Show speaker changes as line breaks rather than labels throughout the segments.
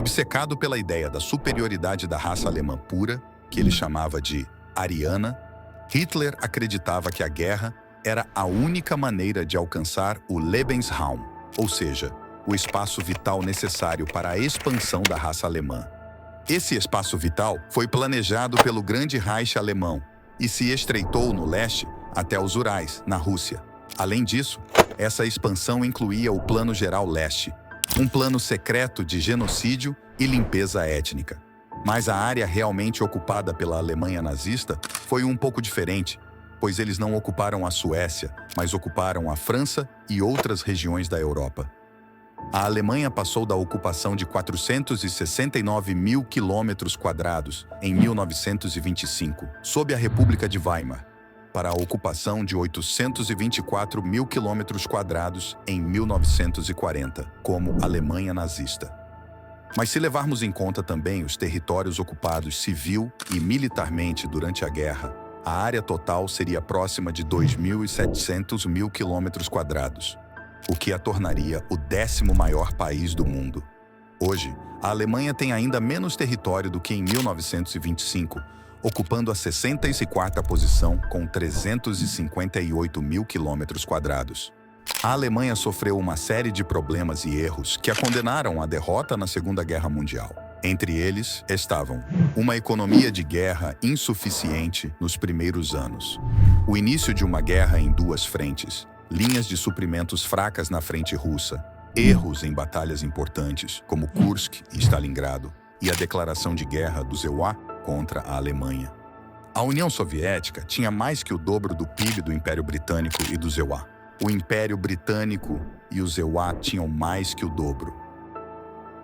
Obcecado pela ideia da superioridade da raça alemã pura, que ele chamava de ariana, Hitler acreditava que a guerra era a única maneira de alcançar o Lebensraum, ou seja, o espaço vital necessário para a expansão da raça alemã. Esse espaço vital foi planejado pelo Grande Reich alemão e se estreitou no leste até os Urais, na Rússia. Além disso, essa expansão incluía o Plano Geral Leste, um plano secreto de genocídio e limpeza étnica. Mas a área realmente ocupada pela Alemanha nazista foi um pouco diferente, pois eles não ocuparam a Suécia, mas ocuparam a França e outras regiões da Europa. A Alemanha passou da ocupação de 469 mil quilômetros quadrados em 1925, sob a República de Weimar, para a ocupação de 824 mil quilômetros quadrados em 1940, como Alemanha nazista. Mas se levarmos em conta também os territórios ocupados civil e militarmente durante a guerra, a área total seria próxima de 2.700 mil quilômetros quadrados, o que a tornaria o 10º maior país do mundo. Hoje, a Alemanha tem ainda menos território do que em 1925, ocupando a 64ª posição com 358 mil quilômetros quadrados. A Alemanha sofreu uma série de problemas e erros que a condenaram à derrota na Segunda Guerra Mundial. Entre eles estavam uma economia de guerra insuficiente nos primeiros anos, o início de uma guerra em duas frentes, linhas de suprimentos fracas na frente russa, erros em batalhas importantes, como Kursk e Stalingrado, e a declaração de guerra do ZEWA contra a Alemanha. A União Soviética tinha mais que o dobro do PIB do Império Britânico e do ZEWA. O Império Britânico e o ZEWA tinham mais que o dobro.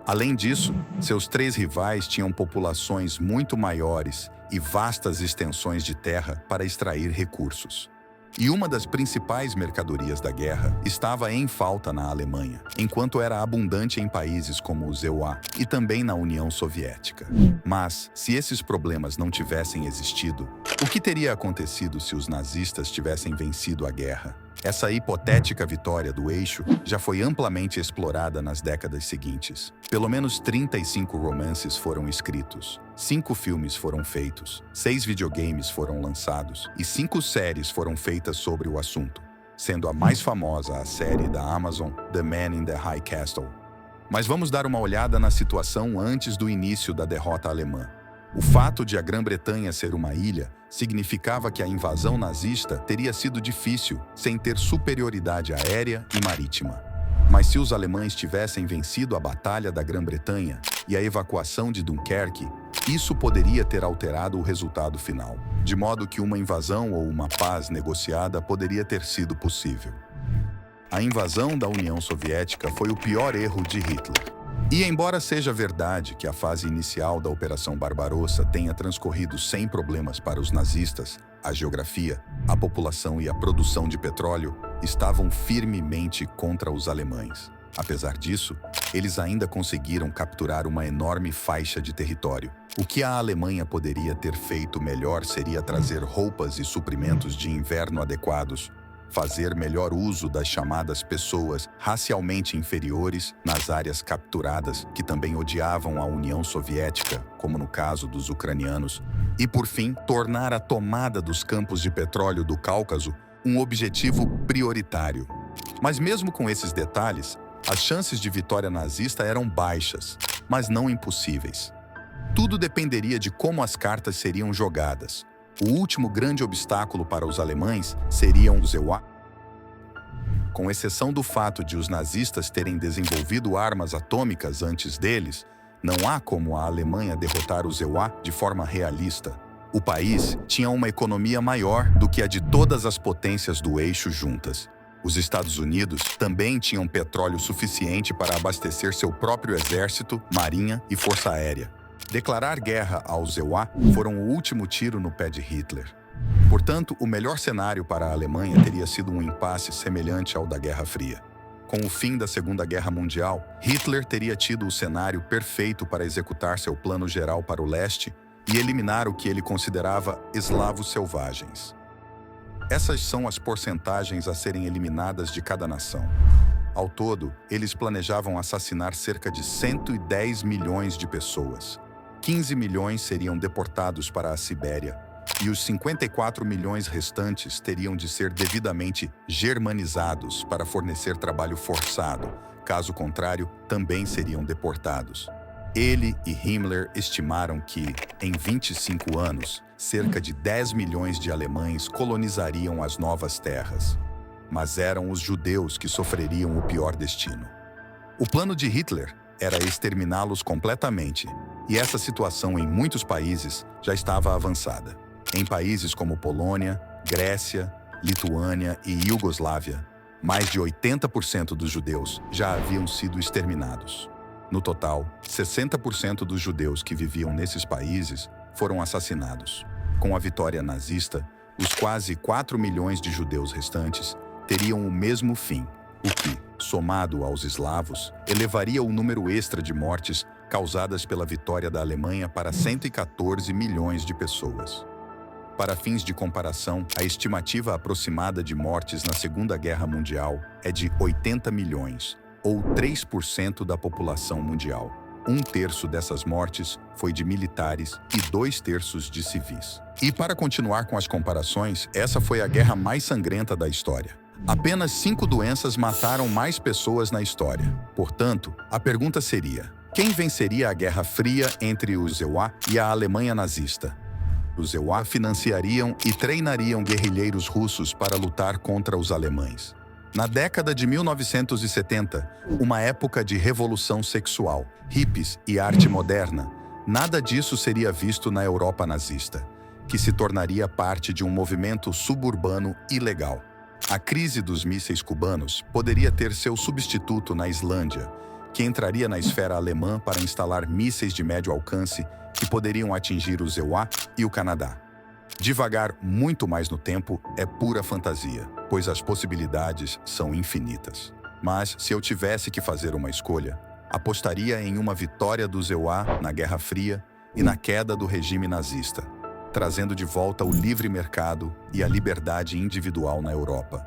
Além disso, seus três rivais tinham populações muito maiores e vastas extensões de terra para extrair recursos. E uma das principais mercadorias da guerra estava em falta na Alemanha, enquanto era abundante em países como o ZEWA e também na União Soviética. Mas, se esses problemas não tivessem existido, o que teria acontecido se os nazistas tivessem vencido a guerra? Essa hipotética vitória do eixo já foi amplamente explorada nas décadas seguintes. Pelo menos 35 romances foram escritos, 5 filmes foram feitos, 6 videogames foram lançados e 5 séries foram feitas sobre o assunto, sendo a mais famosa a série da Amazon The Man in the High Castle. Mas vamos dar uma olhada na situação antes do início da derrota alemã. O fato de a Grã-Bretanha ser uma ilha significava que a invasão nazista teria sido difícil sem ter superioridade aérea e marítima. Mas se os alemães tivessem vencido a Batalha da Grã-Bretanha e a evacuação de Dunkerque, isso poderia ter alterado o resultado final, de modo que uma invasão ou uma paz negociada poderia ter sido possível. A invasão da União Soviética foi o pior erro de Hitler. E embora seja verdade que a fase inicial da Operação Barbarossa tenha transcorrido sem problemas para os nazistas, a geografia, a população e a produção de petróleo estavam firmemente contra os alemães. Apesar disso, eles ainda conseguiram capturar uma enorme faixa de território. O que a Alemanha poderia ter feito melhor seria trazer roupas e suprimentos de inverno adequados, fazer melhor uso das chamadas pessoas racialmente inferiores nas áreas capturadas, que também odiavam a União Soviética, como no caso dos ucranianos, e, por fim, tornar a tomada dos campos de petróleo do Cáucaso um objetivo prioritário. Mas mesmo com esses detalhes, as chances de vitória nazista eram baixas, mas não impossíveis. Tudo dependeria de como as cartas seriam jogadas. O último grande obstáculo para os alemães seria o ZEWA. Com exceção do fato de os nazistas terem desenvolvido armas atômicas antes deles, não há como a Alemanha derrotar o ZEWA de forma realista. O país tinha uma economia maior do que a de todas as potências do eixo juntas. Os Estados Unidos também tinham petróleo suficiente para abastecer seu próprio exército, marinha e força aérea. Declarar guerra ao ZEWA foram o último tiro no pé de Hitler. Portanto, o melhor cenário para a Alemanha teria sido um impasse semelhante ao da Guerra Fria. Com o fim da Segunda Guerra Mundial, Hitler teria tido o cenário perfeito para executar seu plano geral para o leste e eliminar o que ele considerava eslavos selvagens. Essas são as porcentagens a serem eliminadas de cada nação. Ao todo, eles planejavam assassinar cerca de 110 milhões de pessoas. 15 milhões seriam deportados para a Sibéria, e os 54 milhões restantes teriam de ser devidamente germanizados para fornecer trabalho forçado. Caso contrário, também seriam deportados. Ele e Himmler estimaram que, em 25 anos, cerca de 10 milhões de alemães colonizariam as novas terras. Mas eram os judeus que sofreriam o pior destino. O plano de Hitler era exterminá-los completamente, e essa situação em muitos países já estava avançada. Em países como Polônia, Grécia, Lituânia e Iugoslávia, mais de 80% dos judeus já haviam sido exterminados. No total, 60% dos judeus que viviam nesses países foram assassinados. Com a vitória nazista, os quase 4 milhões de judeus restantes teriam o mesmo fim, o que, somado aos eslavos, elevaria o número extra de mortes causadas pela vitória da Alemanha para 114 milhões de pessoas. Para fins de comparação, a estimativa aproximada de mortes na Segunda Guerra Mundial é de 80 milhões, ou 3% da população mundial. 1/3 dessas mortes foi de militares e 2/3 de civis. E para continuar com as comparações, essa foi a guerra mais sangrenta da história. Apenas 5 doenças mataram mais pessoas na história. Portanto, a pergunta seria: quem venceria a Guerra Fria entre os EUA e a Alemanha nazista? Os EUA financiariam e treinariam guerrilheiros russos para lutar contra os alemães. Na década de 1970, uma época de revolução sexual, hippies e arte moderna, nada disso seria visto na Europa nazista, que se tornaria parte de um movimento suburbano ilegal. A crise dos mísseis cubanos poderia ter seu substituto na Islândia, que entraria na esfera alemã para instalar mísseis de médio alcance que poderiam atingir os EUA e o Canadá. Divagar muito mais no tempo é pura fantasia, pois as possibilidades são infinitas. Mas, se eu tivesse que fazer uma escolha, apostaria em uma vitória dos EUA na Guerra Fria e na queda do regime nazista, trazendo de volta o livre mercado e a liberdade individual na Europa.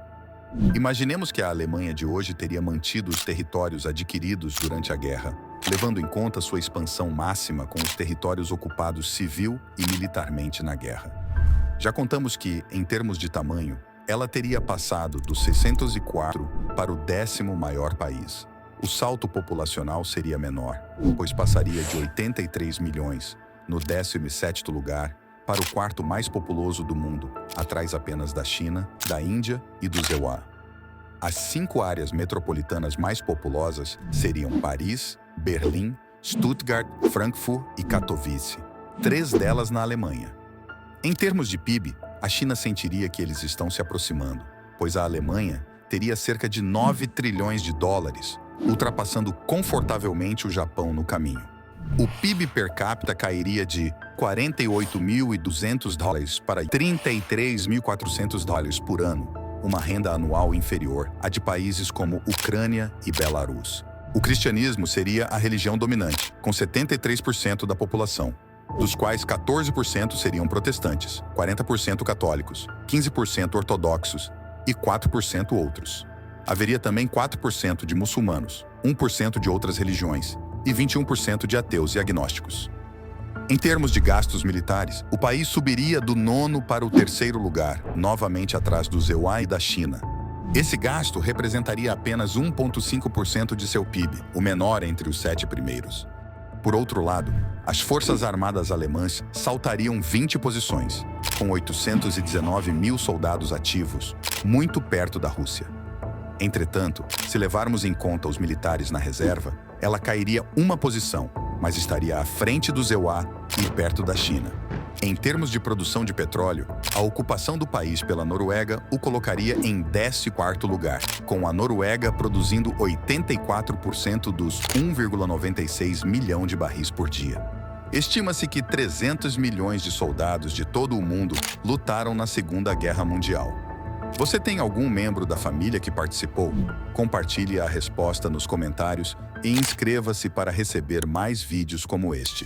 Imaginemos que a Alemanha de hoje teria mantido os territórios adquiridos durante a guerra, levando em conta sua expansão máxima com os territórios ocupados civil e militarmente na guerra. Já contamos que, em termos de tamanho, ela teria passado dos 604 para o 10º maior país. O salto populacional seria menor, pois passaria de 83 milhões, no 17º lugar, para o 4º mais populoso do mundo, atrás apenas da China, da Índia e dos EUA. As 5 áreas metropolitanas mais populosas seriam Paris, Berlim, Stuttgart, Frankfurt e Katowice, 3 delas na Alemanha. Em termos de PIB, a China sentiria que eles estão se aproximando, pois a Alemanha teria cerca de 9 trilhões de dólares, ultrapassando confortavelmente o Japão no caminho. O PIB per capita cairia de 48.200 dólares para 33.400 dólares por ano, uma renda anual inferior à de países como Ucrânia e Belarus. O cristianismo seria a religião dominante, com 73% da população, dos quais 14% seriam protestantes, 40% católicos, 15% ortodoxos e 4% outros. Haveria também 4% de muçulmanos, 1% de outras religiões e 21% de ateus e agnósticos. Em termos de gastos militares, o país subiria do 9º para o 3º lugar, novamente atrás dos EUA e da China. Esse gasto representaria apenas 1,5% de seu PIB, o menor entre os 7 primeiros. Por outro lado, as Forças Armadas alemãs saltariam 20 posições, com 819 mil soldados ativos, muito perto da Rússia. Entretanto, se levarmos em conta os militares na reserva, ela cairia uma posição, mas estaria à frente dos EUA e perto da China. Em termos de produção de petróleo, a ocupação do país pela Noruega o colocaria em 14º lugar, com a Noruega produzindo 84% dos 1,96 milhão de barris por dia. Estima-se que 300 milhões de soldados de todo o mundo lutaram na Segunda Guerra Mundial. Você tem algum membro da família que participou? Compartilhe a resposta nos comentários e inscreva-se para receber mais vídeos como este.